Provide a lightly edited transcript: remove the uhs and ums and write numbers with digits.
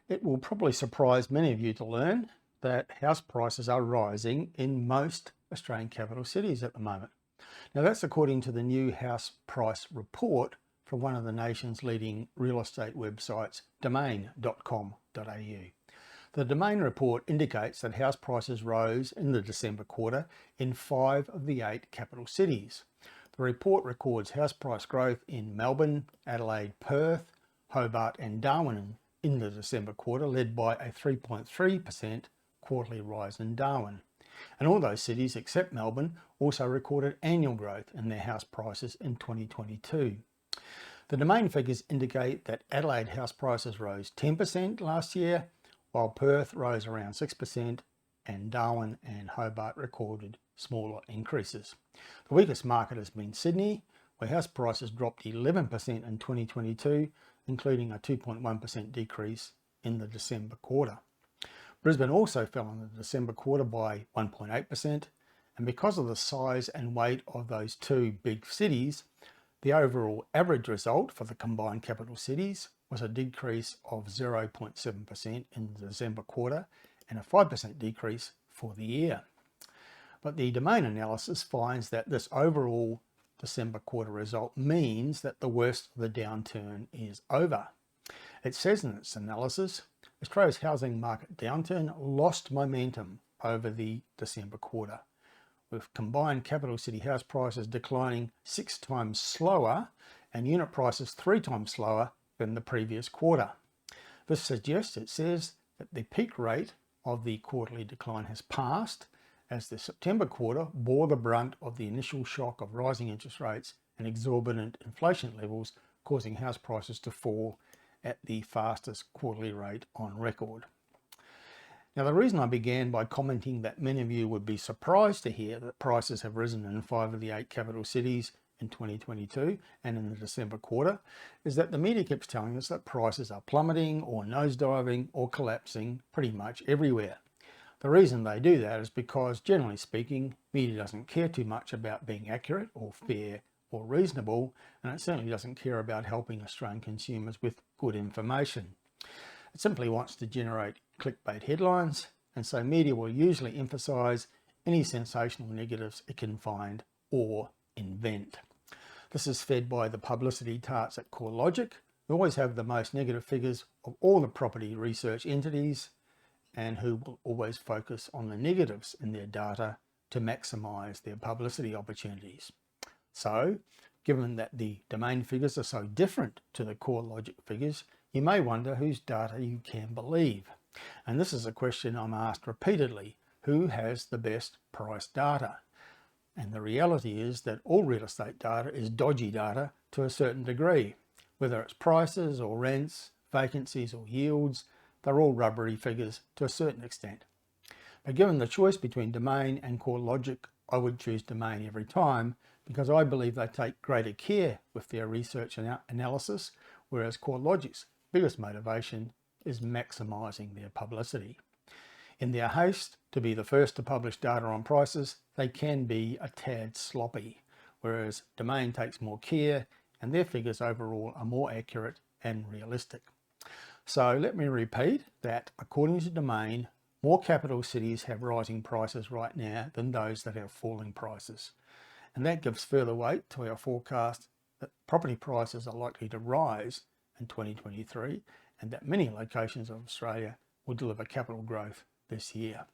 It will probably surprise many of you to learn that house prices are rising in most Australian capital cities at the moment. Now that's according to the new house price report from one of the nation's leading real estate websites, domain.com.au. The Domain report indicates that house prices rose in the December quarter in 5 of the 8 capital cities. The report records house price growth in Melbourne, Adelaide, Perth, Hobart and Darwin in the December quarter, led by a 3.3% quarterly rise in Darwin. And all those cities except Melbourne also recorded annual growth in their house prices in 2022. The Domain figures indicate that Adelaide house prices rose 10% last year, while Perth rose around 6% and Darwin and Hobart recorded smaller increases. The weakest market has been Sydney, where house prices dropped 11% in 2022, including a 2.1% decrease in the December quarter. Brisbane also fell in the December quarter by 1.8%, and because of the size and weight of those two big cities, the overall average result for the combined capital cities was a decrease of 0.7% in the December quarter and a 5% decrease for the year. But the Domain analysis finds that this overall December quarter result means that the worst of the downturn is over. It says in its analysis, Australia's housing market downturn lost momentum over the December quarter, with combined capital city house prices declining 6 times slower and unit prices 3 times slower than the previous quarter. This suggests, it says, that the peak rate of the quarterly decline has passed, as the September quarter bore the brunt of the initial shock of rising interest rates and exorbitant inflation levels, causing house prices to fall at the fastest quarterly rate on record. Now, the reason I began by commenting that many of you would be surprised to hear that prices have risen in 5 of the 8 capital cities in 2022 and in the December quarter is that the media keeps telling us that prices are plummeting or nosediving or collapsing pretty much everywhere. The reason they do that is because, generally speaking, media doesn't care too much about being accurate or fair or reasonable, and it certainly doesn't care about helping Australian consumers with good information. It simply wants to generate clickbait headlines, and so media will usually emphasise any sensational negatives it can find or invent. This is fed by the publicity tarts at CoreLogic, who always have the most negative figures of all the property research entities, and who will always focus on the negatives in their data to maximise their publicity opportunities. So, given that the Domain figures are so different to the CoreLogic figures, you may wonder whose data you can believe. And this is a question I'm asked repeatedly: who has the best price data? And the reality is that all real estate data is dodgy data to a certain degree. Whether it's prices or rents, vacancies or yields, they're all rubbery figures to a certain extent. But given the choice between Domain and CoreLogic, I would choose Domain every time, because I believe they take greater care with their research and analysis, whereas CoreLogic's biggest motivation is maximising their publicity. In their haste to be the first to publish data on prices, they can be a tad sloppy, whereas Domain takes more care and their figures overall are more accurate and realistic. So let me repeat that according to Domain, more capital cities have rising prices right now than those that have falling prices. And that gives further weight to our forecast that property prices are likely to rise in 2023 and that many locations of Australia will deliver capital growth this year.